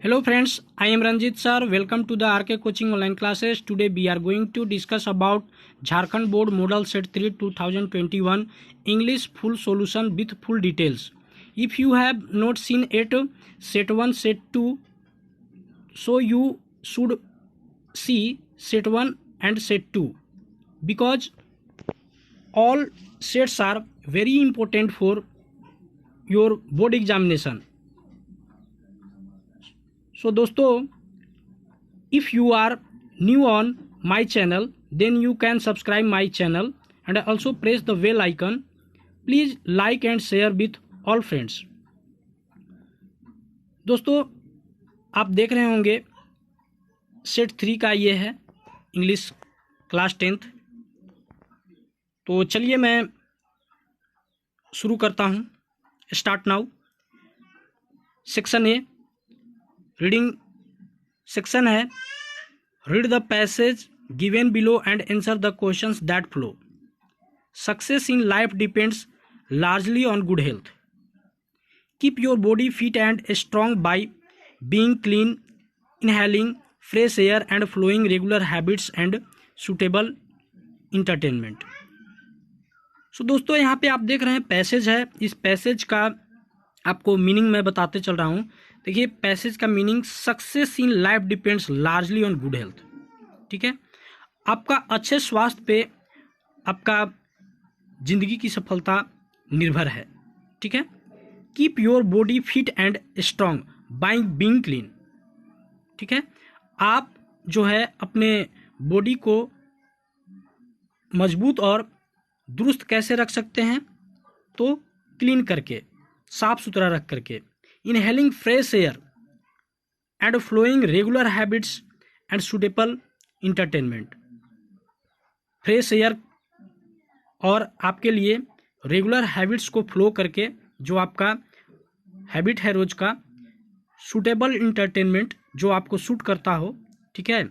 Hello friends, I am Ranjit sir. Welcome to the RK Coaching online classes. Today we are going to discuss about Jharkhand Board Model Set 3 2021 English full solution with full details. If you have not seen it, Set 1, Set 2, so you should see Set 1 and Set 2 because all sets are very important for your board examination. So दोस्तों, if you are new on my channel, then you can subscribe my channel and also press the bell icon. Please like and share with all friends. दोस्तों, आप देख रहे होंगे set 3 का ये है English class 10th। तो चलिए मैं शुरू करता हूँ। Start now. Section A reading section है। Read the passage given below and answer the questions that flow. Success in life depends largely on good health. Keep your body fit and strong by being clean, inhaling fresh air and flowing regular habits and suitable entertainment. So दोस्तों, यहाँ पे आप देख रहे हैं passage है। इस passage का आपको मीनिंग मैं बताते चल रहा हूँ। देखिए, पैसेज का meaning success in life depends largely on good health. ठीक है, आपका अच्छे स्वास्थ्य पे आपका जिंदगी की सफलता निर्भर है। ठीक है, keep your body fit and strong bye being clean. ठीक है, आप जो है अपने बॉडी को मजबूत और दुरुस्त कैसे रख सकते हैं? तो क्लीन करके, साफ सुथरा रख करके। Inhaling fresh air and flowing regular habits and suitable entertainment. Fresh air और आपके लिए रेगुलर हैबिट्स को फ्लो करके जो आपका हैबिट है रोज का, सूटेबल इंटरटेनमेंट जो आपको सूट करता हो, ठीक है,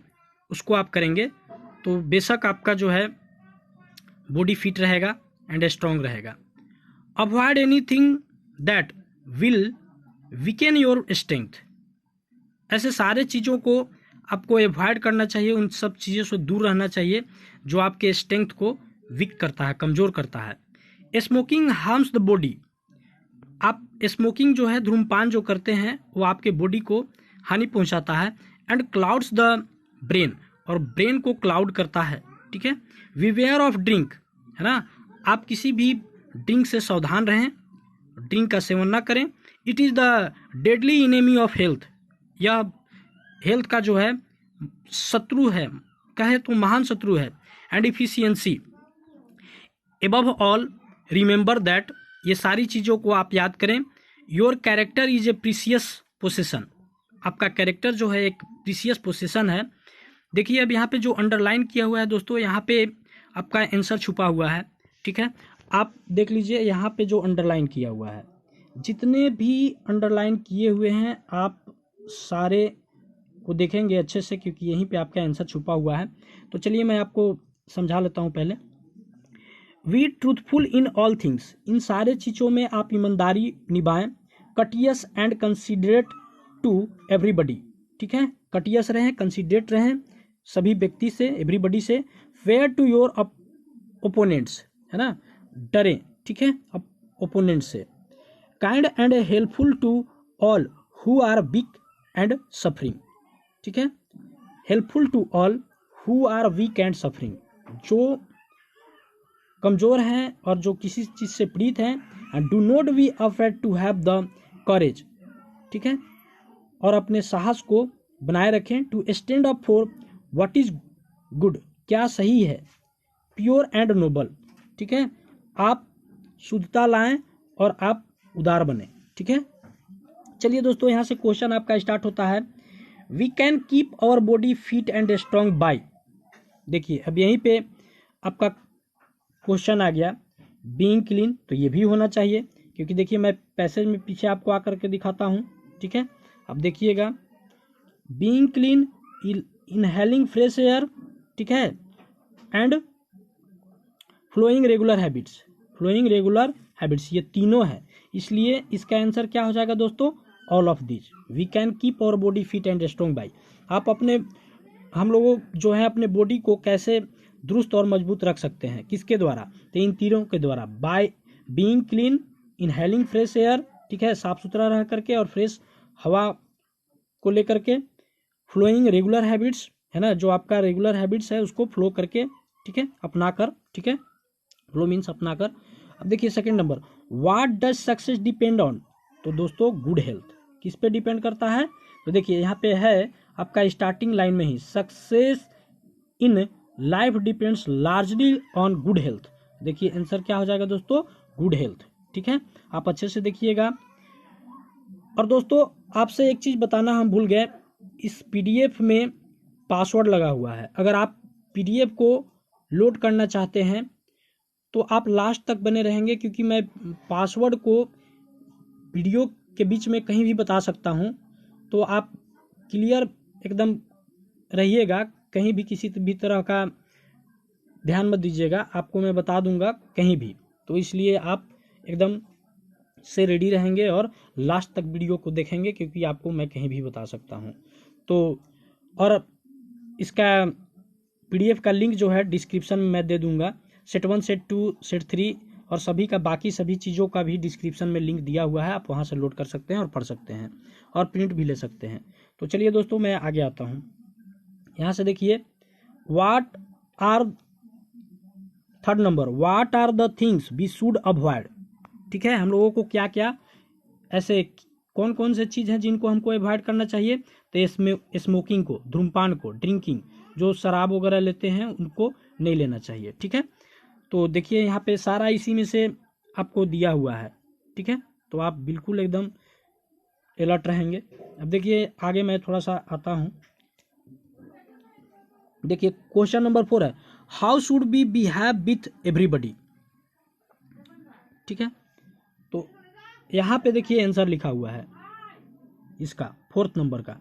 उसको आप करेंगे तो बेशक आपका जो है बॉडी फिट रहेगा एंड स्ट्रांग रहेगा। Avoid anything that will weakened your strength. ऐसे सारे चीज़ों को आपको अवॉइड करना चाहिए, उन सब चीज़ों से दूर रहना चाहिए जो आपके स्ट्रेंथ को वीक करता है, कमज़ोर करता है। Smoking harms the body. आप स्मोकिंग जो है, धूम्रपान जो करते हैं, वो आपके बॉडी को हानि पहुंचाता है। एंड क्लाउड्स द ब्रेन, और ब्रेन को क्लाउड करता है। ठीक है, विवेयर ऑफ ड्रिंक, है ना, आप किसी भी ड्रिंक से सावधान रहें, ड्रिंक का सेवन ना करें। It is the deadly enemy of health. यह हेल्थ का जो है शत्रु है, कहे तो महान शत्रु है। And efficiency. Above all remember that, ये सारी चीज़ों को आप याद करें। Your character is a precious possession. आपका कैरेक्टर जो है एक प्रीसियस पोसेसन है। देखिए, अब यहाँ पे जो अंडरलाइन किया हुआ है दोस्तों, यहाँ पे आपका आंसर छुपा हुआ है। ठीक है, आप देख लीजिए यहाँ पे जो अंडरलाइन किया हुआ है, जितने भी अंडरलाइन किए हुए हैं आप सारे को देखेंगे अच्छे से, क्योंकि यहीं पे आपका आंसर छुपा हुआ है। तो चलिए मैं आपको समझा लेता हूँ पहले। We truthful in all things. इन सारे चीज़ों में आप ईमानदारी निभाएं। Courteous and considerate to everybody. ठीक है, कटियस रहें, कंसिडरेट रहें सभी व्यक्ति से, एवरीबडी से। फेयर टू योर ओपोनेंट्स, है ना, डरें, ठीक है, ओपोनेंट से। Kind and helpful to all who are weak and suffering. ठीक है, helpful to all who are weak and suffering, जो कमज़ोर हैं और जो किसी चीज़ से पीड़ित हैं। And do not be afraid to have the courage. ठीक है, और अपने साहस को बनाए रखें। To stand up for what is good, क्या सही है। Pure and noble. ठीक है, आप शुद्धता लाएं और आप उदार बने। ठीक है, चलिए दोस्तों, यहाँ से क्वेश्चन आपका स्टार्ट होता है। We can keep our body fit and strong by. देखिए, अब यहीं पे आपका क्वेश्चन आ गया बीइंग क्लीन, तो ये भी होना चाहिए, क्योंकि देखिए मैं पैसेज में पीछे आपको आकर के दिखाता हूँ। ठीक है, अब देखिएगा, being clean, inhaling fresh air, ठीक है, and flowing regular habits. Flowing regular habits, ये तीनों है, इसलिए इसका आंसर क्या हो जाएगा दोस्तों? All of this we can keep our body fit and strong by. आप हम लोगों जो है अपने बॉडी को कैसे दुरुस्त और मजबूत रख सकते हैं, किसके द्वारा, तो इन तीनों के द्वारा, bye being clean, inhaling fresh air, ठीक है, साफ सुथरा रह करके और फ्रेश हवा को लेकर के, फ्लोइंग रेगुलर हैबिट्स, है ना, जो आपका रेगुलर हैबिट्स है उसको फ्लो करके, ठीक है, अपना कर, ठीक है, फ्लो मीन्स अपना कर। अब देखिए second number, what does success depend on, तो दोस्तों गुड हेल्थ किस पे डिपेंड करता है, तो देखिए यहाँ पे है आपका स्टार्टिंग लाइन में ही, success in life depends largely on good health. देखिए आंसर क्या हो जाएगा दोस्तों, गुड हेल्थ, ठीक है, आप अच्छे से देखिएगा। और दोस्तों आपसे एक चीज बताना हम भूल गए, इस पीडीएफ में पासवर्ड लगा हुआ है, अगर आप पीडीएफ को लोड करना चाहते हैं तो आप लास्ट तक बने रहेंगे, क्योंकि मैं पासवर्ड को वीडियो के बीच में कहीं भी बता सकता हूं, तो आप क्लियर एकदम रहिएगा, कहीं भी किसी भी तरह का ध्यान मत दीजिएगा, आपको मैं बता दूंगा कहीं भी, तो इसलिए आप एकदम से रेडी रहेंगे और लास्ट तक वीडियो को देखेंगे, क्योंकि आपको मैं कहीं भी बता सकता हूं। तो और इसका पीडीएफ का लिंक जो है डिस्क्रिप्शन में मैं दे दूंगा, सेट 1 सेट 2 सेट 3 और सभी का बाकी सभी चीज़ों का भी डिस्क्रिप्शन में लिंक दिया हुआ है, आप वहां से लोड कर सकते हैं और पढ़ सकते हैं और प्रिंट भी ले सकते हैं। तो चलिए दोस्तों मैं आगे आता हूं, यहाँ से देखिए, what are third number, what are the things we should avoid, ठीक है, हम लोगों को क्या क्या ऐसे कौन कौन से चीज़ हैं जिनको हमको अवॉइड करना चाहिए, तो इसमें स्मोकिंग को, धूमपान को, ड्रिंकिंग, जो शराब वगैरह लेते हैं उनको नहीं लेना चाहिए, ठीक है। तो देखिए यहाँ पे सारा इसी में से आपको दिया हुआ है, ठीक है, तो आप बिल्कुल एकदम अलर्ट रहेंगे। अब देखिए आगे मैं थोड़ा सा आता हूँ, देखिए क्वेश्चन नंबर 4 है, how should be behave with everybody, ठीक है, तो यहाँ पे देखिए आंसर लिखा हुआ है इसका 4th नंबर का,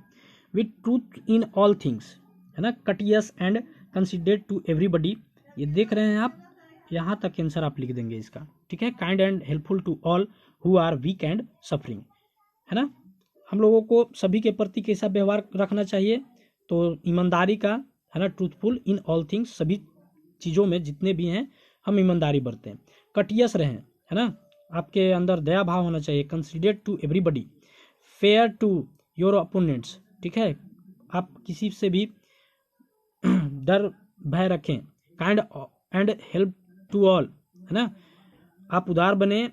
with truth in all things, है ना, courteous and considerate to everybody, ये देख रहे हैं आप, यहाँ तक आंसर आप लिख देंगे इसका, ठीक है, kind and helpful to all who are weak and suffering, है ना, हम लोगों को सभी के प्रति कैसा व्यवहार रखना चाहिए, तो ईमानदारी का, है ना, ट्रूथफुल इन ऑल थिंग्स, सभी चीज़ों में जितने भी हैं हम ईमानदारी बरतें, कटियस रहें, है ना, आपके अंदर दया भाव होना चाहिए, considerate to everybody, fair to your opponents, ठीक है, आप किसी से भी डर भय रखें, kind and help to all, है ना, आप उदार बने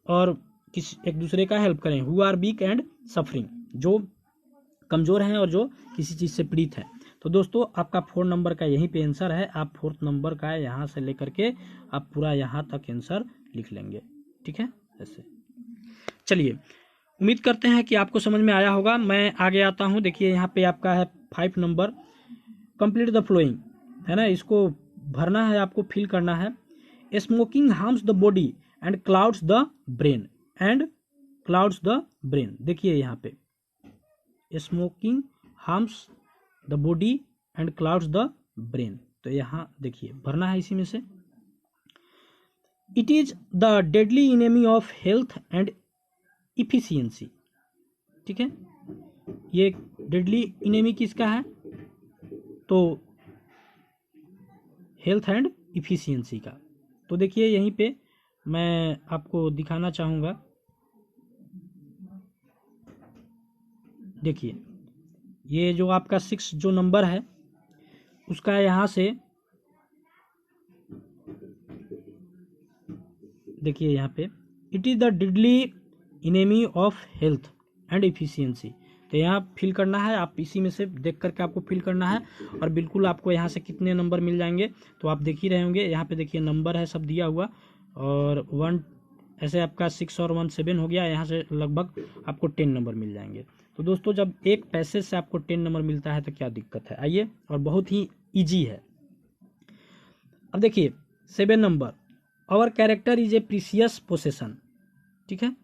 और एक दूसरे का हेल्प करें, who are weak and suffering, जो कमजोर हैं और जो किसी चीज़ से पीड़ित हैं। तो दोस्तों आपका 4 नंबर का यहीं पे आंसर है, आप 4th नंबर का यहाँ से लेकर के आप पूरा यहाँ तक आंसर लिख लेंगे, ठीक है, ऐसे। चलिए उम्मीद करते हैं कि आपको समझ में आया होगा, मैं आगे आता हूँ। देखिए यहाँ पे आपका है 5 नंबर, कंप्लीट द फ्लोइंग, है ना, इसको भरना है, आपको फिल करना है। Smoking harms the body and clouds the brain, and clouds the brain, देखिए यहाँ पे smoking harms the body and clouds the brain, तो यहाँ देखिए भरना है इसी में से। It is the deadly enemy of health and efficiency, ठीक है, ये डेडली इनेमी किसका है, तो हेल्थ एंड इफिशियंसी का। तो देखिए यहीं पे मैं आपको दिखाना चाहूँगा, देखिए ये जो आपका 6 जो नंबर है उसका यहाँ से देखिए यहाँ पे, it is the deadly enemy of health and efficiency, तो यहाँ फिल करना है, आप इसी में से देख करके आपको फिल करना है, और बिल्कुल आपको यहाँ से कितने नंबर मिल जाएंगे तो आप देख ही रहे होंगे, यहाँ पे देखिए नंबर है सब दिया हुआ, और 1 ऐसे आपका 6 और 1 7 हो गया, यहाँ से लगभग आपको 10 नंबर मिल जाएंगे। तो दोस्तों जब एक पैसेज से आपको 10 नंबर मिलता है तो क्या दिक्कत है, आइए, और बहुत ही ईजी है। अब देखिए 7 number, our character is a precious possession, ठीक है,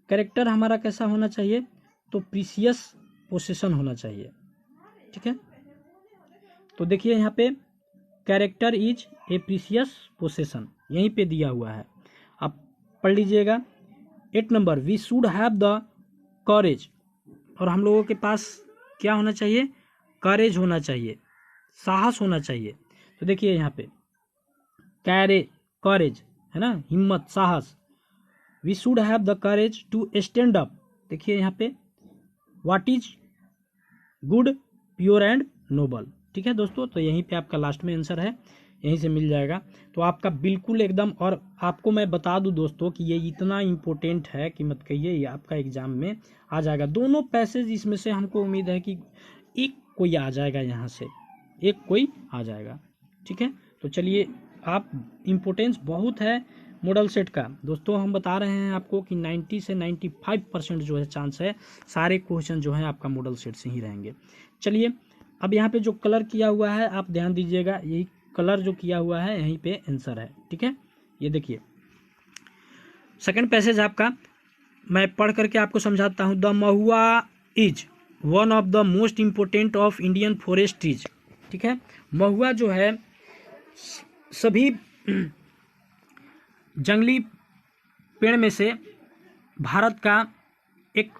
कैरेक्टर हमारा कैसा होना चाहिए, तो प्रीसियस पोसेशन होना चाहिए, ठीक है। तो देखिए यहाँ पे character is a precious possession यहीं पे दिया हुआ है, आप पढ़ लीजिएगा। 8 number, we should have the courage और हम लोगों के पास क्या होना चाहिए, करेज होना चाहिए, साहस होना चाहिए। तो देखिए यहाँ पे करेज है ना, हिम्मत, साहस। We should have the courage to stand up. देखिए यहाँ पे what is good, pure and noble. ठीक है दोस्तों, तो यहीं पे आपका लास्ट में आंसर है, यहीं से मिल जाएगा। तो आपका बिल्कुल एकदम, और आपको मैं बता दूं दोस्तों कि ये इतना इम्पोर्टेंट है कि मत कहिए, ये आपका एग्जाम में आ जाएगा। दोनों पैसेज इसमें से हमको उम्मीद है कि एक कोई आ जाएगा, यहाँ से एक कोई आ जाएगा। ठीक है, तो चलिए, आप इम्पोर्टेंस बहुत है मॉडल सेट का दोस्तों। हम बता रहे हैं आपको कि 90 से 95% जो है चांस है, सारे क्वेश्चन जो है आपका मॉडल सेट से ही रहेंगे। चलिए, अब यहाँ पे जो कलर किया हुआ है आप ध्यान दीजिएगा, यही कलर जो किया हुआ है यहीं पे आंसर है। ठीक है, ये देखिए सेकंड पैसेज आपका मैं पढ़ करके आपको समझाता हूँ। The Mahua is one of the most important of Indian forest trees. ठीक है, महुआ जो है सभी जंगली पेड़ में से भारत का एक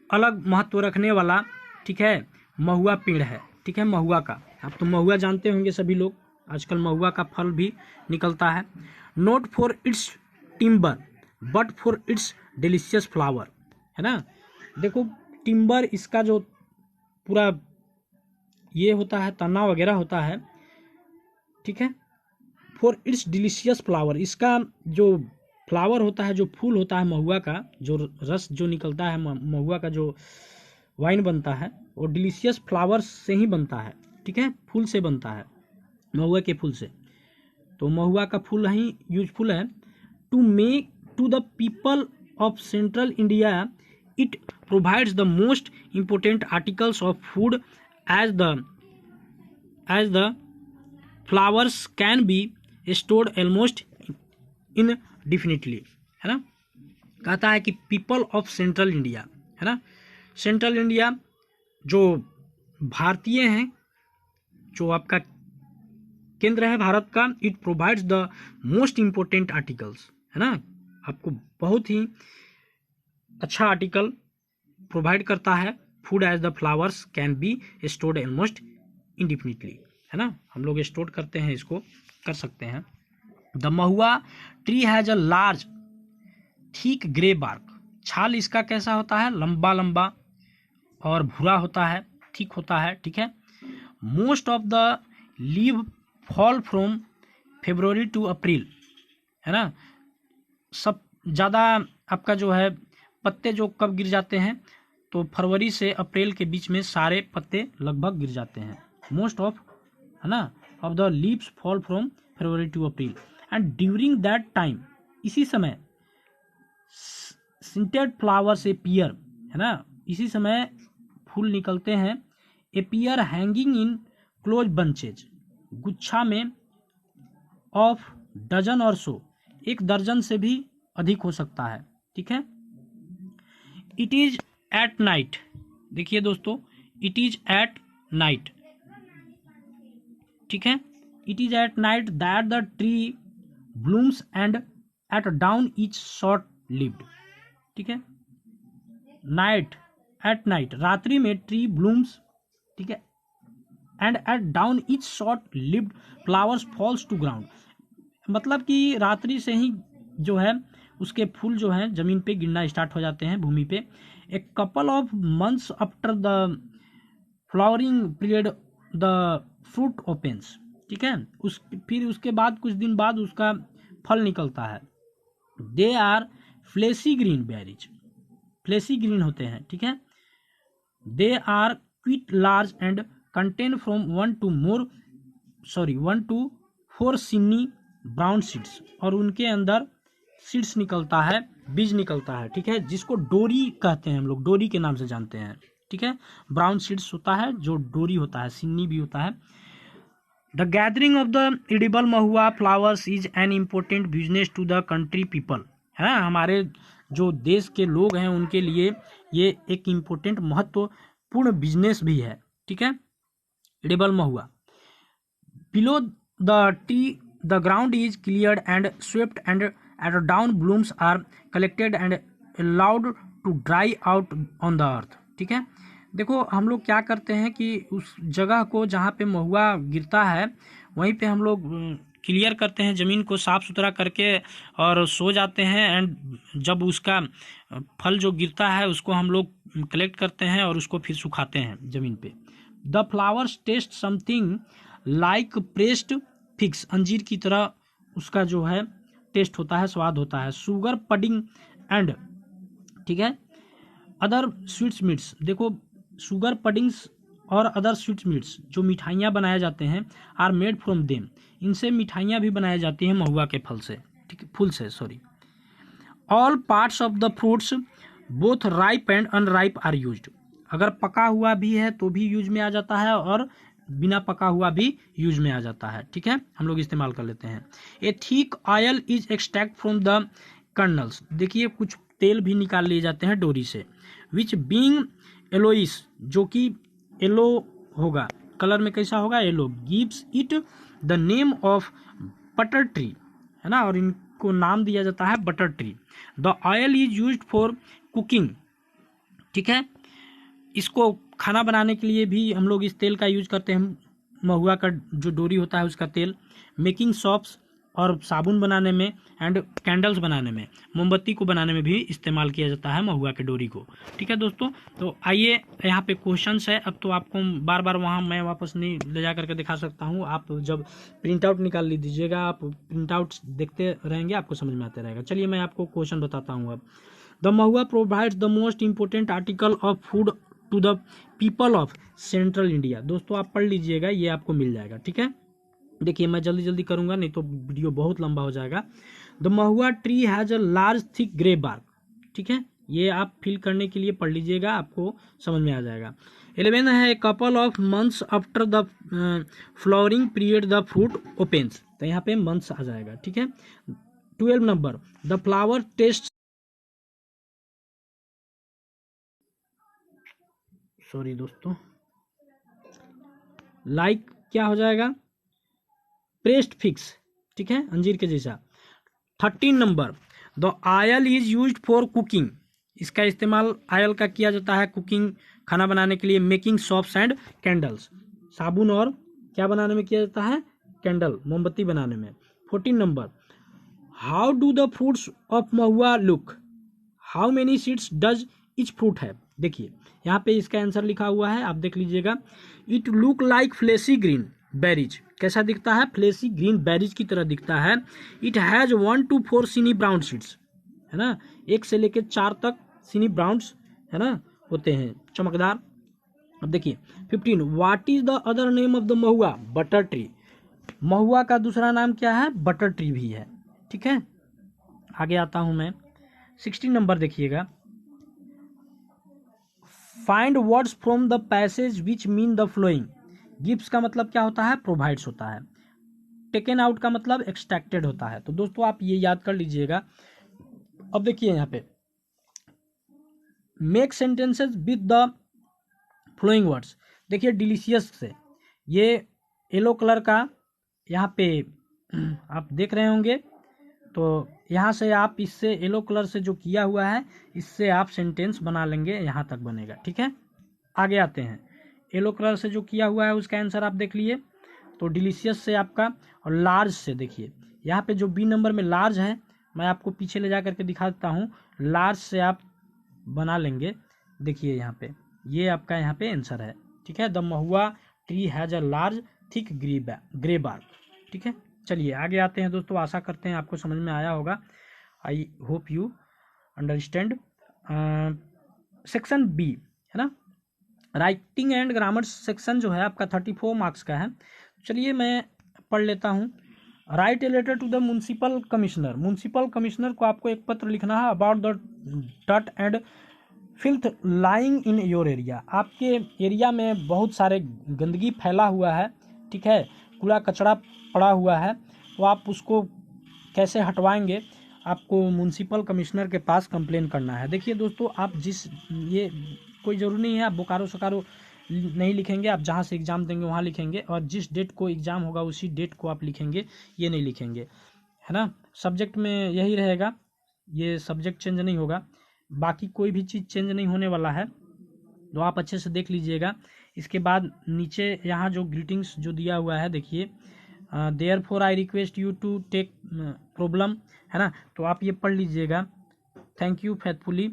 अलग महत्व रखने वाला, ठीक है, महुआ पेड़ है। ठीक है, महुआ का आप तो महुआ जानते होंगे सभी लोग, आजकल महुआ का फल भी निकलता है। Not for its timber but for its delicious flower, है ना। देखो टिम्बर, इसका जो पूरा ये होता है, तना वगैरह होता है, ठीक है। फॉर इट्स डिलीशियस फ्लावर, इसका जो फ्लावर होता है, जो फूल होता है महुआ का, जो रस जो निकलता है महुआ का, जो वाइन बनता है, वो डिलीशियस फ्लावर्स से ही बनता है। ठीक है, फूल से बनता है, महुआ के फूल से। तो महुआ का फूल ही यूजफुल है। To make to the people of central India it provides the most important articles of food as the flowers can be stored almost indefinitely, है ना। कहता है कि पीपल ऑफ सेंट्रल इंडिया, है ना, सेंट्रल इंडिया जो भारतीय हैं, जो आपका केंद्र है भारत का, it provides the most important articles, है ना, आपको बहुत ही अच्छा आर्टिकल प्रोवाइड करता है। Food as the flowers can be stored almost indefinitely, है ना, हम लोग स्टोर करते हैं, इसको कर सकते हैं। The mahua tree has a large thick grey bark. छाल इसका कैसा होता है, लंबा लंबा और भूरा होता है, थिक होता है। ठीक है, most of the leave fall from February to April, है ना। सब ज़्यादा आपका जो है पत्ते जो कब गिर जाते हैं, तो फरवरी से अप्रैल के बीच में सारे पत्ते लगभग गिर जाते हैं। मोस्ट ऑफ, है ना, of the leaves fall from February to April and during that time, इसी समय सिंटेड फ्लावर्स एपियर, है ना, इसी समय फूल निकलते हैं। Appear hanging in close bunches, गुच्छा में, ऑफ डजन और सो, एक दर्जन से भी अधिक हो सकता है। ठीक है, इट इज एट नाइट, देखिए दोस्तों, इट इज एट नाइट, ठीक है, it is at night that the tree blooms and at dawn is short lived. ठीक है, नाइट, एट नाइट, रात्रि में ट्री ब्लूम्स, ठीक है, and at dawn each short lived flowers falls to ground, मतलब कि रात्रि से ही जो है उसके फूल जो हैं जमीन पे गिरना स्टार्ट हो जाते हैं, भूमि पे। A couple of months after the flowering period the fruit opens, ठीक है, फिर उसके बाद कुछ दिन बाद उसका फल निकलता है। They are fleshy green berries, fleshy green होते हैं। ठीक है, they are quite large and contain from 1 to 4 shiny brown seeds, और उनके अंदर सीड्स निकलता है, बीज निकलता है। ठीक है, जिसको डोरी कहते हैं, हम लोग डोरी के नाम से जानते हैं। ठीक है, ब्राउन सीड्स होता है, जो डोरी होता है, सिन्नी भी होता है। The gathering of the edible mahua flowers is an important business to the country people, है ना, हमारे जो देश के लोग हैं उनके लिए ये एक इम्पोर्टेंट महत्वपूर्ण बिजनेस भी है। ठीक है, edible mahua. Below the tree the ground is cleared and swept and at dawn blooms are collected and allowed to dry out on the earth. ठीक है। देखो हम लोग क्या करते हैं कि उस जगह को जहाँ पे महुआ गिरता है वहीं पे हम लोग क्लियर करते हैं, ज़मीन को साफ़ सुथरा करके और सो जाते हैं। एंड जब उसका फल जो गिरता है उसको हम लोग कलेक्ट करते हैं और उसको फिर सुखाते हैं ज़मीन पे। The flowers taste something like pressed figs, अंजीर की तरह उसका जो है टेस्ट होता है, स्वाद होता है। शुगर पडिंग एंड, ठीक है, अदर स्वीट्स मीट्स, देखो शुगर पडिंग्स और अदर स्वीट्स मीट्स जो मिठाइयाँ बनाए जाते हैं आर मेड फ्रॉम देम, इनसे मिठाइयाँ भी बनाई जाती हैं महुआ के फल से, ठीक है, फूल से sorry. All parts of the fruits both ripe and unripe are used, अगर पका हुआ भी है तो भी यूज में आ जाता है और बिना पका हुआ भी यूज में आ जाता है, ठीक है, हम लोग इस्तेमाल कर लेते हैं। ए thick oil is extract from the colonel's, देखिए कुछ तेल भी निकाल लिए जाते हैं डोरी से। विच बीइंग एलोइस, जो कि येलो होगा, कलर में कैसा होगा, yellow, gives it the name of butter tree, है ना, और इनको नाम दिया जाता है butter tree. The oil is used for cooking, ठीक है, इसको खाना बनाने के लिए भी हम लोग इस तेल का यूज करते हैं, महुआ का जो डोरी होता है उसका तेल। मेकिंग सॉप्स, और साबुन बनाने में, एंड कैंडल्स बनाने में, मोमबत्ती को बनाने में भी इस्तेमाल किया जाता है महुआ के डोरी को, ठीक है दोस्तों। तो आइए यहाँ पे क्वेश्चंस है, अब तो आपको बार बार वहाँ मैं वापस नहीं ले जा करके दिखा सकता हूँ, आप जब प्रिंट आउट निकाल लीजिएगा, आप प्रिंट आउट देखते रहेंगे, आपको समझ में आता रहेगा। चलिए मैं आपको क्वेश्चन बताता हूँ अब। The mahua provides the most important article of food to the people of central India, दोस्तों आप पढ़ लीजिएगा, ये आपको मिल जाएगा, ठीक है। देखिए मैं जल्दी जल्दी करूंगा नहीं तो वीडियो बहुत लंबा हो जाएगा। The mahua tree has a large thick grey bark, ठीक है, ये आप फिल करने के लिए पढ़ लीजिएगा, आपको समझ में आ जाएगा। 11 है couple of months after the flowering period the fruit opens, तो यहाँ पे मंथ्स आ जाएगा, ठीक है। 12 number the flower taste, sorry दोस्तों, लाइक क्या हो जाएगा, प्रेस्ड फिक्स, ठीक है, अंजीर के जैसा। 13 number the oil is used for cooking, इसका इस्तेमाल ऑयल का किया जाता है कुकिंग, खाना बनाने के लिए। मेकिंग सॉप्स एंड कैंडल्स, साबुन और क्या बनाने में किया जाता है, कैंडल, मोमबत्ती बनाने में। 14 number how do the fruits of Mahua look, how many seeds does etch fruit है, देखिए यहाँ पे इसका आंसर लिखा हुआ है, आप देख लीजिएगा। It look like fleshy green berries, कैसा दिखता है, फ्लेसी ग्रीन बेरीज की तरह दिखता है। इट हैज 1 to 4 सिनी ब्राउन सीड्स, है ना, 1 से लेकर 4 तक सिनी ब्राउन्स, है ना, होते हैं, चमकदार। अब देखिए 15 what is the other name of the mahua, butter tree, महुआ का दूसरा नाम क्या है, बटर ट्री भी है, ठीक है। आगे आता हूं मैं, 16 नंबर देखिएगा। Find words from the passage which mean the flowing, gives का मतलब क्या होता है, प्रोवाइड्स होता है। टेकन आउट का मतलब एक्सट्रैक्टेड होता है, तो दोस्तों आप ये याद कर लीजिएगा। अब देखिए यहाँ पे make sentences with the flowing words, देखिए डिलीशियस से, ये येलो कलर का यहाँ पे आप देख रहे होंगे, तो यहाँ से आप इससे येलो कलर से जो किया हुआ है इससे आप सेंटेंस बना लेंगे, यहाँ तक बनेगा, ठीक है। आगे आते हैं, येलो कलर से जो किया हुआ है उसका आंसर आप देख लिए, तो डिलीशियस से आपका, और लार्ज से देखिए यहाँ पे जो बी नंबर में लार्ज है, मैं आपको पीछे ले जा करके दिखा देता हूँ, लार्ज से आप बना लेंगे, देखिए यहाँ पे ये आपका यहाँ पे आंसर है, ठीक है। The mahua tree has a large thick grey bark, ठीक है। चलिए आगे आते हैं दोस्तों, आशा करते हैं आपको समझ में आया होगा, I hope you understand. Section B है ना, राइटिंग एंड ग्रामर सेक्शन जो है आपका 34 मार्क्स का है। चलिए मैं पढ़ लेता हूँ। Write a letter to the municipal commissioner, municipal commissioner को आपको एक पत्र लिखना है अबाउट द डट and filth lying in your area, आपके एरिया में बहुत सारे गंदगी फैला हुआ है, ठीक है, कूड़ा कचरा पड़ा हुआ है, तो आप उसको कैसे हटवाएंगे, आपको म्यूनसिपल कमिश्नर के पास कंप्लेन करना है। देखिए दोस्तों, आप जिस, ये कोई ज़रूरी नहीं है आप बोकारो सकारो नहीं लिखेंगे, आप जहाँ से एग्ज़ाम देंगे वहाँ लिखेंगे, और जिस डेट को एग्ज़ाम होगा उसी डेट को आप लिखेंगे, ये नहीं लिखेंगे, है ना। सब्जेक्ट में यही रहेगा, ये सब्जेक्ट चेंज नहीं होगा, बाकी कोई भी चीज़ चेंज नहीं होने वाला है। तो आप अच्छे से देख लीजिएगा। इसके बाद नीचे यहाँ जो ग्रीटिंग्स जो दिया हुआ है देखिए, therefore I request you to take problem, है ना, तो आप ये पढ़ लीजिएगा। थैंक यू फेथफुली,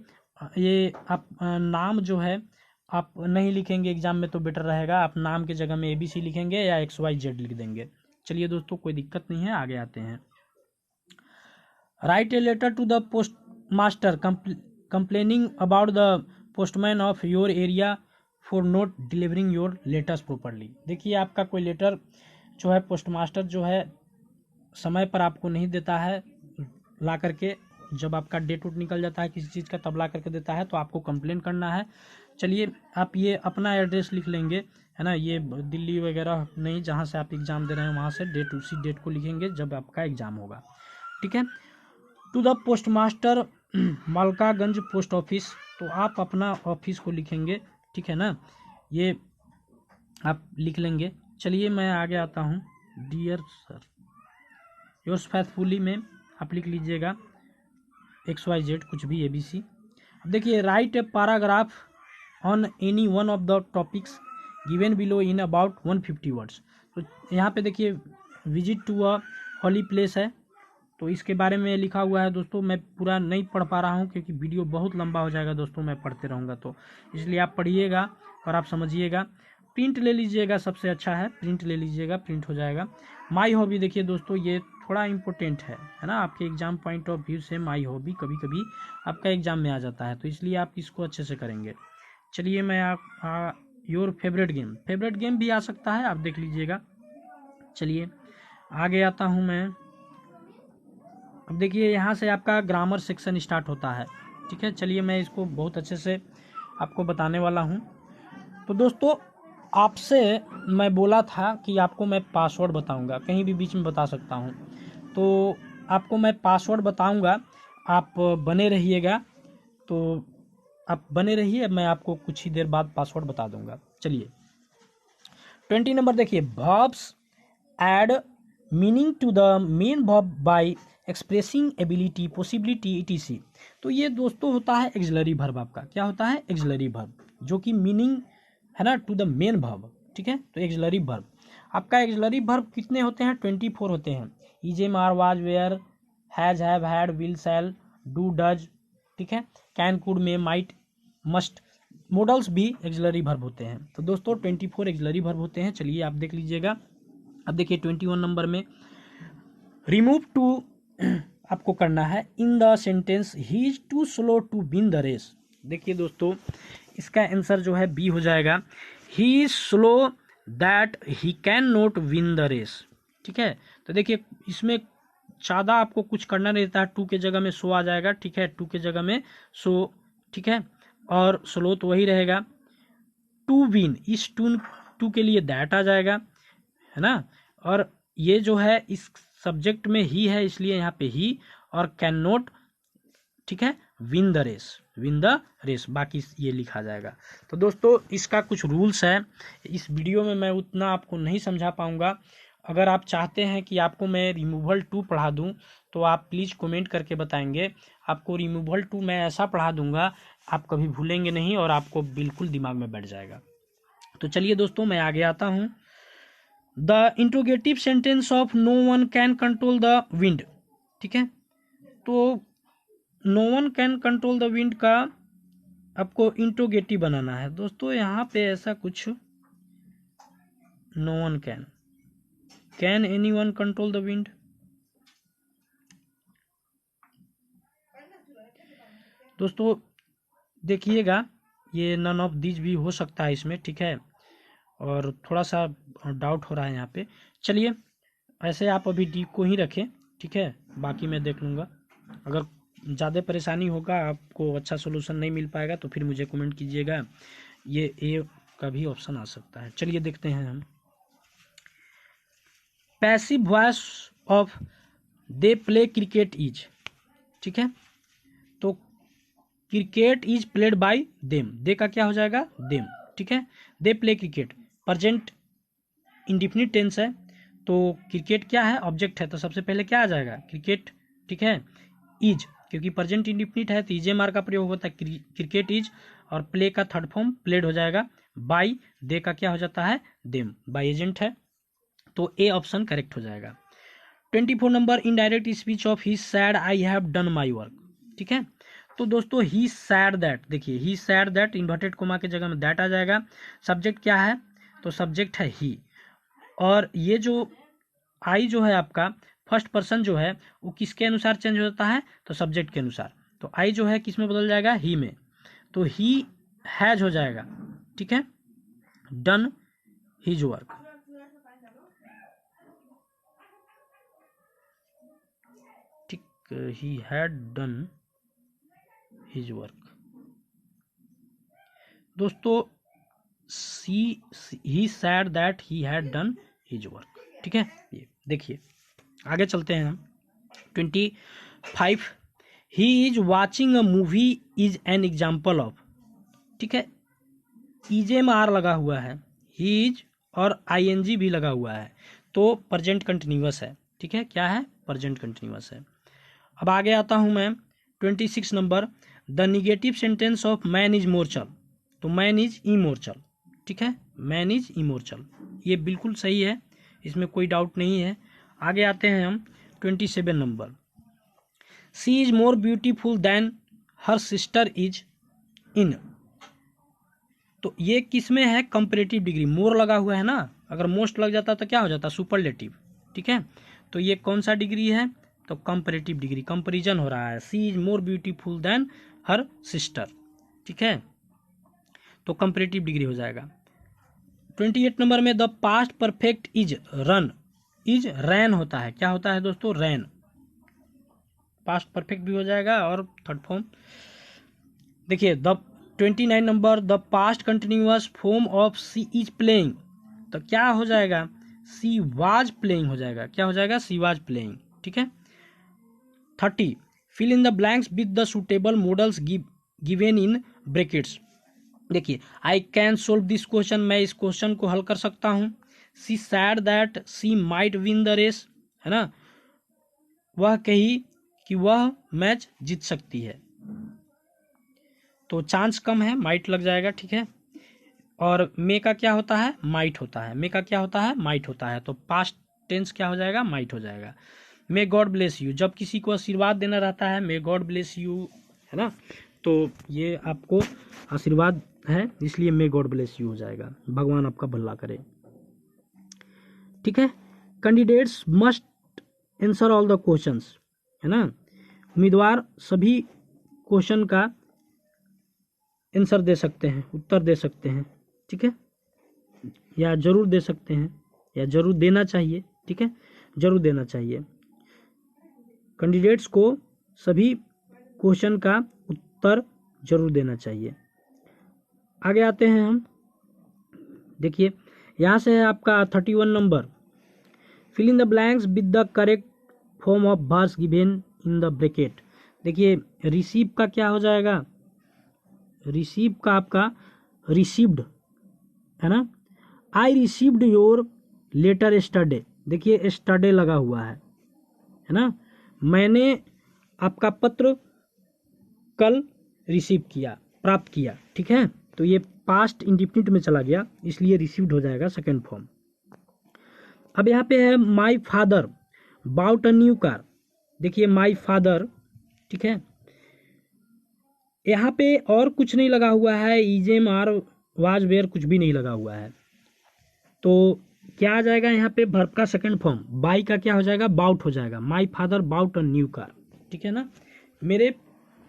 ये आप नाम जो है आप नहीं लिखेंगे एग्जाम में तो बेटर रहेगा, आप नाम के जगह में ABC लिखेंगे या XYZ लिख देंगे। चलिए दोस्तों, कोई दिक्कत नहीं है, आगे आते हैं। Write a letter to the post master complaining about the postman of your area for not delivering your letters properly. देखिए, आपका कोई लेटर जो है पोस्ट मास्टर जो है समय पर आपको नहीं देता है ला करके, जब आपका डेट उट निकल जाता है किसी चीज़ का तब ला करके देता है, तो आपको कंप्लेन करना है। चलिए, आप ये अपना एड्रेस लिख लेंगे, है ना, ये दिल्ली वगैरह नहीं, जहाँ से आप एग्ज़ाम दे रहे हैं वहाँ से डेट, उसी डेट को लिखेंगे जब आपका एग्ज़ाम होगा, ठीक है। To the post master Malkaganj post office, तो आप अपना ऑफिस को लिखेंगे, ठीक है ना, ये आप लिख लेंगे। चलिए मैं आगे आता हूँ। डियर सर योर्स फेथफुली में आप लिख लीजिएगा XYZ कुछ भी ABC। अब देखिए, write a paragraph on any one of the topics given below in about 150 words. तो यहाँ पे देखिए visit to a holy place है, तो इसके बारे में लिखा हुआ है दोस्तों। मैं पूरा नहीं पढ़ पा रहा हूँ क्योंकि वीडियो बहुत लंबा हो जाएगा दोस्तों, मैं पढ़ते रहूँगा, तो इसलिए आप पढ़िएगा और आप समझिएगा। प्रिंट ले लीजिएगा, सबसे अच्छा है, प्रिंट ले लीजिएगा, प्रिंट हो जाएगा। माई हॉबी, देखिए दोस्तों ये थोड़ा इम्पोर्टेंट है ना, आपके एग्जाम पॉइंट ऑफ व्यू से माई हॉबी कभी कभी आपका एग्जाम में आ जाता है, तो इसलिए आप इसको अच्छे से करेंगे। चलिए मैं योर फेवरेट गेम भी आ सकता है, आप देख लीजिएगा। चलिए आगे आता हूँ मैं। अब देखिए, यहाँ से आपका ग्रामर सेक्शन स्टार्ट होता है, ठीक है। चलिए मैं इसको बहुत अच्छे से आपको बताने वाला हूँ। तो दोस्तों, आपसे मैं बोला था कि आपको मैं पासवर्ड बताऊंगा, कहीं भी बीच में बता सकता हूं, तो आपको मैं पासवर्ड बताऊंगा, आप बने रहिएगा। तो आप बने रहिए, मैं आपको कुछ ही देर बाद पासवर्ड बता दूंगा। चलिए 20 नंबर देखिए, verbs add meaning to the main verb by expressing ability possibility etc। तो ये दोस्तों होता है एक्सिलरी वर्ब। आपका क्या होता है? एक्सिलरी वर्ब, जो कि मीनिंग है ना टू द मेन वर्ब, ठीक है। तो एक्सिलरी वर्ब, आपका एक्सिलरी वर्ब कितने होते हैं? 24 होते हैं। Is am are was were has have had will shall do does, ठीक है। Can could may might must, modals भी एक्सिलरी वर्ब होते हैं। तो दोस्तों 24 एक्सिलरी वर्ब होते हैं। चलिए आप देख लीजिएगा। अब देखिए 21 नंबर में रिमूव टू आपको करना है in the sentence he is too slow to win the race. देखिए दोस्तों, इसका आंसर जो है बी हो जाएगा, he is slow that he can not win the race, ठीक है। तो देखिए इसमें ज़्यादा आपको कुछ करना नहीं रहता है, टू के जगह में सो आ जाएगा, ठीक है, टू के जगह में सो, ठीक है, और स्लो तो वही रहेगा। टू विन, इस टू के लिए दैट आ जाएगा, है ना, और ये जो है इस सब्जेक्ट में ही है, इसलिए यहाँ पे ही, और कैन नॉट, ठीक है, विन द रेस, बाकी ये लिखा जाएगा। तो दोस्तों इसका कुछ रूल्स है, इस वीडियो में मैं उतना आपको नहीं समझा पाऊंगा। अगर आप चाहते हैं कि आपको मैं रिमूवल 2 पढ़ा दूं तो आप प्लीज़ कमेंट करके बताएंगे। आपको रिमूवल 2 मैं ऐसा पढ़ा दूंगा, आप कभी भूलेंगे नहीं और आपको बिल्कुल दिमाग में बैठ जाएगा। तो चलिए दोस्तों मैं आगे आता हूँ। The interrogative sentence of no one can control the wind, ठीक है। तो no one can control the wind का आपको इंट्रोगेटिव बनाना है दोस्तों। यहाँ पे ऐसा कुछ, no one can any one control the wind, दोस्तों देखिएगा, ये नन ऑफ दीज भी हो सकता है इसमें, ठीक है, और थोड़ा सा डाउट हो रहा है यहाँ पे। चलिए ऐसे आप अभी डी को ही रखें, ठीक है, बाकी मैं देख लूँगा। अगर ज़्यादा परेशानी होगा, आपको अच्छा सोल्यूशन नहीं मिल पाएगा तो फिर मुझे कमेंट कीजिएगा, ये ए का भी ऑप्शन आ सकता है। चलिए देखते हैं हम। Passive voice of they play cricket is, ठीक है, तो cricket is played by them, they का क्या हो जाएगा? देम, ठीक है। They play cricket, present indefinite tense है, तो क्रिकेट क्या है? ऑब्जेक्ट है, तो सबसे पहले क्या आ जाएगा? क्रिकेट, ठीक है। इज क्योंकि प्रेजेंट इंडिफिनिट है तो इजेएमआर का प्रयोग होता है, क्रिकेट इज, और प्ले का थर्ड फॉर्म प्लेड हो जाएगा बाई, दे का क्या हो जाता है देम, बाई एजेंट है, तो ए ऑप्शन करेक्ट हो जाएगा। 24 number, indirect speech of he said I have done my work. ठीक है, तो दोस्तों ही सैड दैट, देखिए ही सैड दैट इन्वर्टेड कोमा के जगह में दैट आ जाएगा। सब्जेक्ट क्या है, तो सब्जेक्ट है ही, और ये जो आई जो है आपका फर्स्ट पर्सन जो है वो किसके अनुसार चेंज हो जाता है, तो सब्जेक्ट के अनुसार, तो आई जो है किस में बदल जाएगा, ही में, तो ही हैज हो जाएगा। ठीक है, डन हिज वर्क। ठीक, he had done his work. दोस्तों he said that he had done his work. ठीक है, ये देखिए आगे चलते हैं हम। 25, he is watching a movie is an example of. ठीक है, ईजेएमआर लगा हुआ है, ही इज और आईएनजी भी लगा हुआ है, तो प्रेजेंट कंटिन्यूअस है। ठीक है, क्या है, प्रेजेंट कंटिन्यूअस है। अब आगे आता हूं मैं 26 number, the negative sentence of man is mortal, तो मैन इज इमोर्चल। ठीक है, मैन इज इमोर्चल, ये बिल्कुल सही है, इसमें कोई डाउट नहीं है। आगे आते हैं हम 27 number, she is more beautiful than her sister is in, तो ये किस में है, कंपैरेटिव डिग्री, मोर लगा हुआ है ना, अगर मोस्ट लग जाता तो क्या हो जाता, सुपरलेटिव। ठीक है, तो ये कौन सा डिग्री है, तो कंपैरेटिव डिग्री, कंपैरिजन हो रहा है, she is more beautiful than her sister. ठीक है, तो कंपैरेटिव डिग्री हो जाएगा। 28 नंबर में the past perfect is run, is ran होता है, क्या होता है दोस्तों, रैन, पास्ट परफेक्ट भी हो जाएगा और थर्ड फॉर्म। देखिए the 29 number, the past continuous form of she is playing, तो क्या हो जाएगा, सी वाज प्लेइंग हो जाएगा, क्या हो जाएगा, सी वाज प्लेइंग। ठीक है, 30, fill in the blanks with the suitable modals given in brackets. देखिए I can solve this question, मैं इस क्वेश्चन को हल कर सकता हूँ। She said that she might win the race, है ना, वह कही कि वह मैच जीत सकती है, तो चांस कम है, माइट लग जाएगा। ठीक है, और मे का क्या होता है, माइट होता है, मे का क्या होता है, माइट होता है, तो पास्ट टेंस क्या हो जाएगा, माइट हो जाएगा। मे गॉड ब्लेस यू, जब किसी को आशीर्वाद देना रहता है, मे गॉड ब्लेस यू, है ना, तो ये आपको आशीर्वाद है, इसलिए मे गॉड ब्लेस यू हो जाएगा, भगवान आपका भला करे। ठीक है, candidates must answer all the questions, है ना, उम्मीदवार सभी क्वेश्चन का आंसर दे सकते हैं, उत्तर दे सकते हैं। ठीक है, या जरूर दे सकते हैं, या जरूर देना चाहिए। ठीक है, जरूर देना चाहिए, कैंडिडेट्स को सभी क्वेश्चन का उत्तर जरूर देना चाहिए। आगे आते हैं हम, देखिए यहाँ से है आपका 31 number, fill in the blanks with the correct form of verbs given in the bracket. देखिए रिसीव का क्या हो जाएगा, रिसीव का आपका रिसीव्ड, है ना, I received your letter yesterday, देखिए एस्टरडे लगा हुआ है ना, मैंने आपका पत्र कल रिसीव किया, प्राप्त किया। ठीक है, तो ये पास्ट इंडिफिनिट में चला गया, इसलिए रिसीव्ड हो जाएगा सेकेंड फॉर्म। अब यहाँ पे है my father bought a new car, देखिए माई फादर। ठीक है, यहाँ पे और कुछ नहीं लगा हुआ है, इजेम आर वाज वेयर कुछ भी नहीं लगा हुआ है, तो क्या आ जाएगा यहाँ पे, वर्ब का सेकंड फॉर्म, बाई का क्या हो जाएगा, बाउट हो जाएगा, my father bought a new car. ठीक है ना, मेरे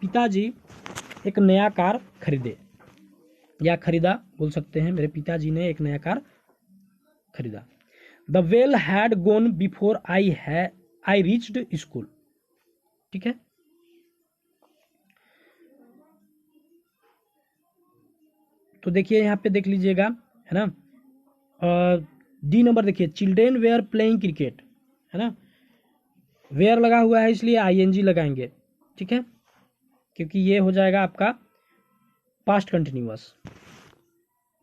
पिताजी एक नया कार खरीदे, या खरीदा बोल सकते हैं, मेरे पिताजी ने एक नया कार खरीदा। The bell had gone before I reached school. ठीक है, तो देखिए यहाँ पे देख लीजिएगा, है ना, डी नंबर देखिए, चिल्ड्रेन वेयर प्लेइंग क्रिकेट, है ना, वेयर लगा हुआ है इसलिए आईएनजी लगाएंगे। ठीक है, क्योंकि ये हो जाएगा आपका पास्ट कंटिन्यूअस,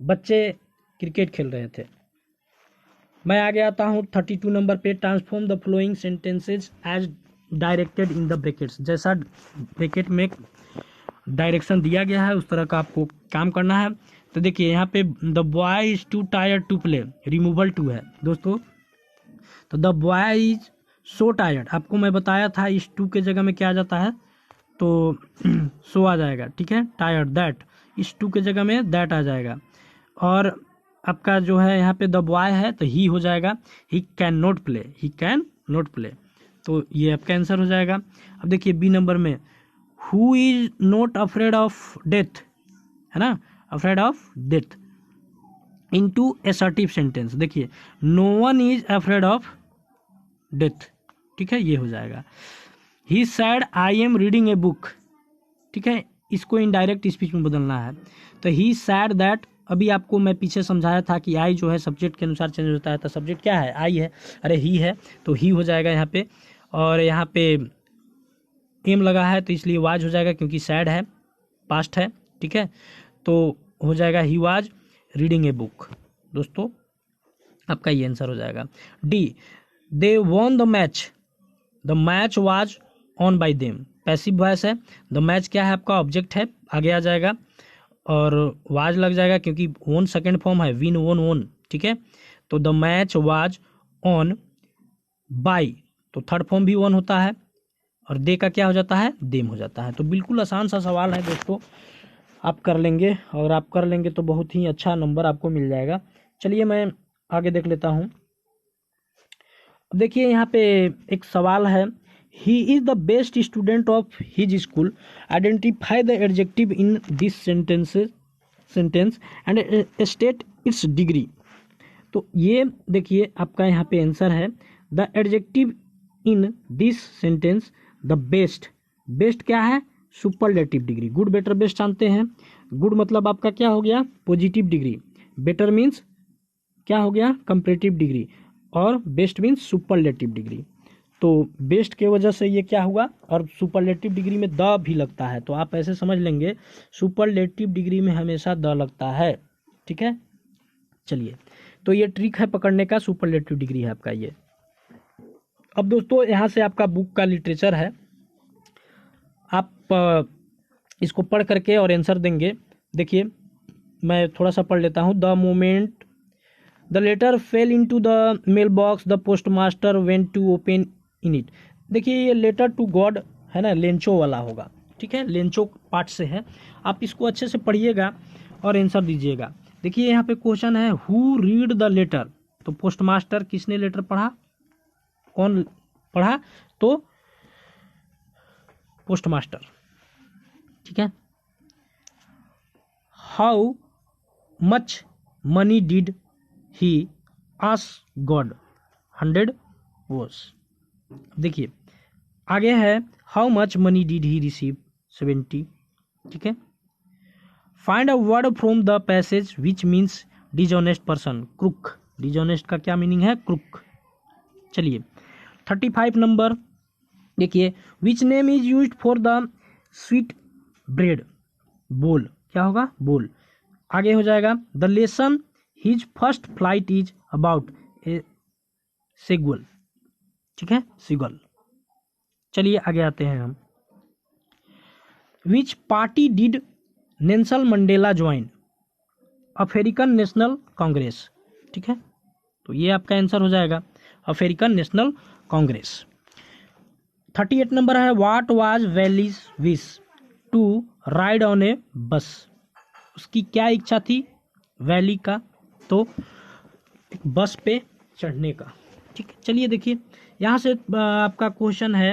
बच्चे क्रिकेट खेल रहे थे। मैं आगे आता हूँ 32 नंबर पे, transform the following sentences as directed in the brackets, जैसा ब्रैकेट में डायरेक्शन दिया गया है उस तरह का आपको काम करना है। तो देखिए यहाँ पे the boy is too tired to play, removal too है दोस्तों। तो the boy is so tired, आपको मैं बताया था इस टू के जगह में क्या आ जाता है, तो सो आ जाएगा, ठीक है। टायर्ड दैट, इस टू के जगह में दैट आ जाएगा। और आपका जो है यहाँ पे द बॉय है तो ही हो जाएगा, he can not play, he can not play, तो ये आपका आंसर हो जाएगा। अब देखिए बी नंबर में, who is not afraid of death, है ना, afraid of death, into assertive sentence. देखिए no one is afraid of death, ठीक है, ये हो जाएगा। He said I am reading a book, ठीक है, इसको इनडायरेक्ट स्पीच में बदलना है। तो ही सैड दैट, अभी आपको मैं पीछे समझाया था कि आई जो है सब्जेक्ट के अनुसार चेंज होता है, तो सब्जेक्ट क्या है, आई है, अरे ही है, तो ही हो जाएगा यहाँ पे। और यहाँ पे एम लगा है तो इसलिए वाज हो जाएगा, क्योंकि सैड है, पास्ट है, ठीक है, तो हो जाएगा he was reading a book. दोस्तों आपका ये आंसर हो जाएगा। D, they won the match, the match was on by them, passive voice है। द मैच क्या है आपका, ऑब्जेक्ट है, आगे आ जाएगा, और वाज लग जाएगा क्योंकि ओन सेकेंड फॉर्म है, विन ओन ओन, ठीक है। तो the match was on by, तो थर्ड फॉर्म भी ओन होता है, और दे का क्या हो जाता है, देम हो जाता है। तो बिल्कुल आसान सा सवाल है दोस्तों, आप कर लेंगे, और आप कर लेंगे तो बहुत ही अच्छा नंबर आपको मिल जाएगा। चलिए मैं आगे देख लेता हूँ। अब देखिए यहाँ पे एक सवाल है, he is the best student of his school, identify the adjective in this sentence and state it's degree. तो ये देखिए आपका यहाँ पे आंसर है, the adjective in this sentence, the best, best क्या है, superlative degree. Good better best जानते हैं, गुड मतलब आपका क्या हो गया, पॉजिटिव डिग्री, बेटर मीन्स क्या हो गया, कंपैरेटिव डिग्री, और बेस्ट मीन्स सुपरलेटिव डिग्री। तो बेस्ट के वजह से ये क्या हुआ, और सुपरलेटिव डिग्री में द भी लगता है, तो आप ऐसे समझ लेंगे सुपरलेटिव डिग्री में हमेशा द लगता है, ठीक है। चलिए, तो ये ट्रिक है पकड़ने का, सुपरलेटिव डिग्री है आपका ये। अब दोस्तों यहाँ से आपका बुक का लिटरेचर है, आप इसको पढ़ करके और आंसर देंगे। देखिए मैं थोड़ा सा पढ़ लेता हूँ। The moment the letter fell into the mail box, the post master went to open in it. देखिए ये लेटर टू गॉड है ना, लेंचो वाला होगा, ठीक है, लेंचो पार्ट से है। आप इसको अच्छे से पढ़िएगा और आंसर दीजिएगा। देखिए यहाँ पे क्वेश्चन है, हु रीड द लेटर, तो पोस्ट मास्टर किसने लेटर पढ़ा, कौन पढ़ा, तो पोस्ट मास्टर, ठीक है। How much money did he ask God, 100 was. देखिए आगे है, how much money did he receive, 70, ठीक है। Find a word from the passage which means dishonest person, crook, dishonest का क्या मीनिंग है, क्रुक। चलिए 35 नंबर देखिए, which name is used for the sweet bread, बोल, क्या होगा, बोल। आगे हो जाएगा, the lesson his first flight is about a seagull, ठीक है, सीगल। चलिए आगे आते हैं हम। Which party did Nelson Mandela join, African National Congress, ठीक है, तो ये आपका आंसर हो जाएगा, अफ्रीकन नेशनल कांग्रेस। 38 नंबर है, what was Wally's wish to ride on a bus, उसकी क्या इच्छा थी, वैली का, तो बस पे चढ़ने का, ठीक है। चलिए देखिए यहाँ से आपका क्वेश्चन है,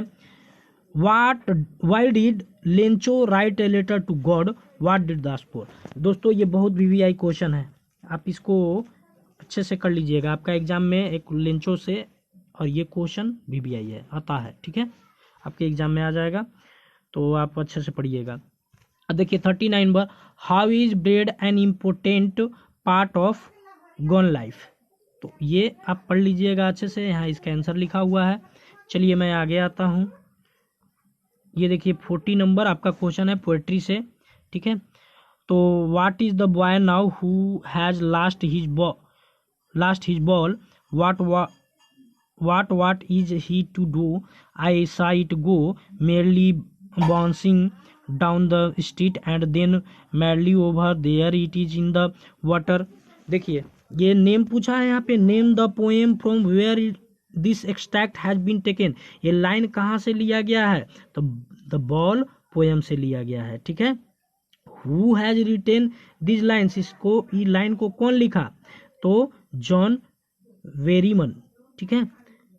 why did Lencho write a letter to God, what did the ask for. दोस्तों ये बहुत वीवीआई क्वेश्चन है, आप इसको अच्छे से कर लीजिएगा, आपका एग्जाम में एक लेंचो से, और ये क्वेश्चन वीवीआई है, आता है, ठीक है, आपके एग्जाम में आ जाएगा, तो आप अच्छे से पढ़िएगा। अब देखिए 39 number, how is bread an important part of gone life, तो ये आप पढ़ लीजिएगा अच्छे से, यहाँ इसका आंसर लिखा हुआ है। चलिए मैं आगे आता हूँ। ये देखिए 40 नंबर आपका क्वेश्चन है पोएट्री से, ठीक है। तो what is the boy now who has last his ball, what what is he to do? I saw it go, merely bouncing down the street and then madly over there it is in the water. देखिए ये name पूछा है यहाँ पे, name the poem from where this extract has been taken. ये line कहाँ से लिया गया है? तो द बॉल पोएम से लिया गया है, ठीक है। Who has retain this lines, इसको ये लाइन को कौन लिखा? तो जॉन वेरीमन, ठीक है।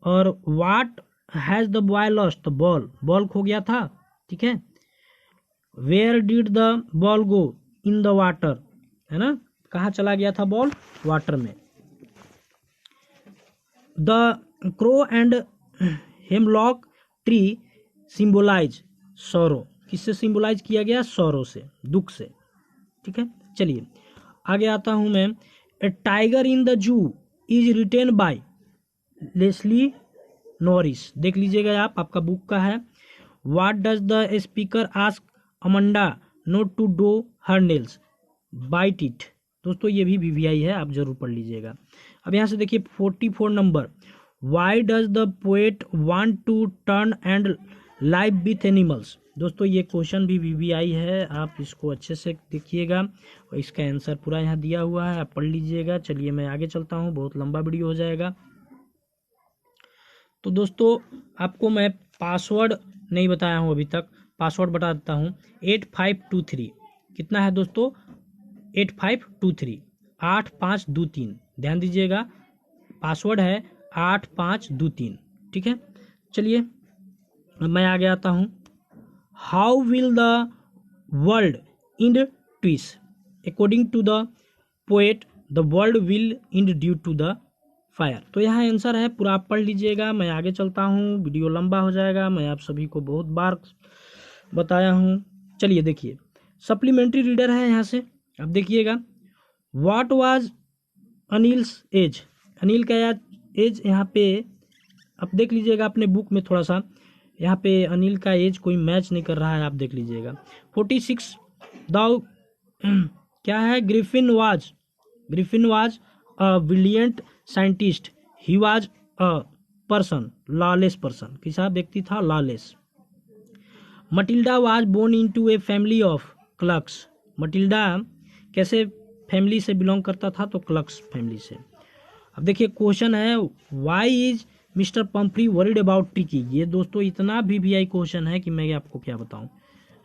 और what has the boy lost, the ball, ball खो गया था, ठीक है। Where did the ball go, in the water, है ना, कहाँ चला गया था बॉल? वाटर में। The crow and hemlock tree symbolize sorrow, किससे सिंबलाइज किया गया? सौरो से, दुख से, ठीक है। चलिए आगे आता हूं मैं। A tiger in the zoo is written by Leslie Norris, देख लीजिएगा आप, आपका बुक का है। What does the speaker ask Amanda not to do her nails, bite it. दोस्तों ये भी वीवीआई है, आप जरूर पढ़ लीजिएगा। अब यहाँ से देखिए 44 number, why does the poet want to turn and live with animals. दोस्तों ये क्वेश्चन भी वीवीआई है, आप इसको अच्छे से देखिएगा और इसका आंसर पूरा यहाँ दिया हुआ है, आप पढ़ लीजिएगा। चलिए मैं आगे चलता हूँ, बहुत लंबा वीडियो हो जाएगा। तो दोस्तों आपको मैं पासवर्ड नहीं बताया हूँ अभी तक, पासवर्ड बता देता हूँ। 8523 कितना है दोस्तों? 8523 8523, ध्यान दीजिएगा, पासवर्ड है 8523, ठीक है। चलिए मैं आगे आता हूँ। How will the world end twice, according to the poet the world will end due to the fire. तो यहाँ आंसर है, पूरा आप पढ़ लीजिएगा। मैं आगे चलता हूँ, वीडियो लंबा हो जाएगा, मैं आप सभी को बहुत बार बताया हूँ। चलिए देखिए सप्लीमेंट्री रीडर है यहाँ से, अब देखिएगा। What was Anil's age, Anil का एज यहाँ पे आप देख लीजिएगा अपने बुक में, थोड़ा सा यहाँ पे अनिल का एज कोई मैच नहीं कर रहा है, आप देख लीजिएगा। 46 दाउ क्या है? Griffin was a brilliant scientist, he was a person, lawless person, किसा व्यक्ति था? Lawless. Matilda was born into a family of clerks, Matilda कैसे फैमिली से बिलोंग करता था? तो क्लर्क्स फैमिली से। अब देखिए क्वेश्चन है, why is mister Pomfrey worried about tricky. ये दोस्तों इतना वीवीआई क्वेश्चन है कि मैं आपको क्या बताऊं,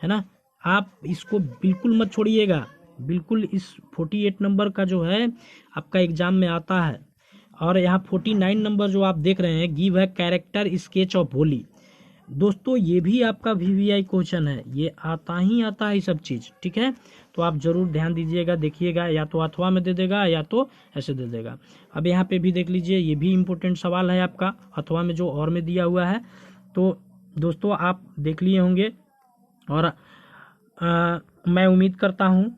है ना। आप इसको बिल्कुल मत छोड़िएगा, बिल्कुल। इस 48 नंबर का जो है आपका एग्जाम में आता है। और यहाँ 49 नंबर जो आप देख रहे हैं, गिव है कैरेक्टर स्केच ऑफ होली, दोस्तों ये भी आपका वीवीआई क्वेश्चन है, ये आता ही आता है ये सब चीज़, ठीक है। तो आप जरूर ध्यान दीजिएगा, देखिएगा, या तो अथवा में दे देगा या तो ऐसे दे देगा। अब यहाँ पे भी देख लीजिए, ये भी इम्पोर्टेंट सवाल है आपका, अथवा में जो और में दिया हुआ है। तो दोस्तों आप देख लिए होंगे और मैं उम्मीद करता हूँ,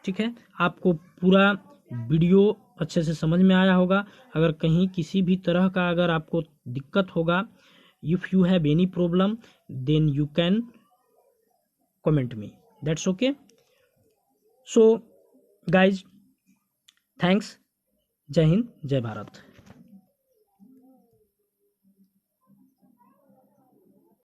ठीक है, आपको पूरा वीडियो अच्छे से समझ में आया होगा। अगर कहीं किसी भी तरह का अगर आपको दिक्कत होगा, if you have any problem then you can comment me, that's okay. So guys, thanks, जय हिंद, जय भारत।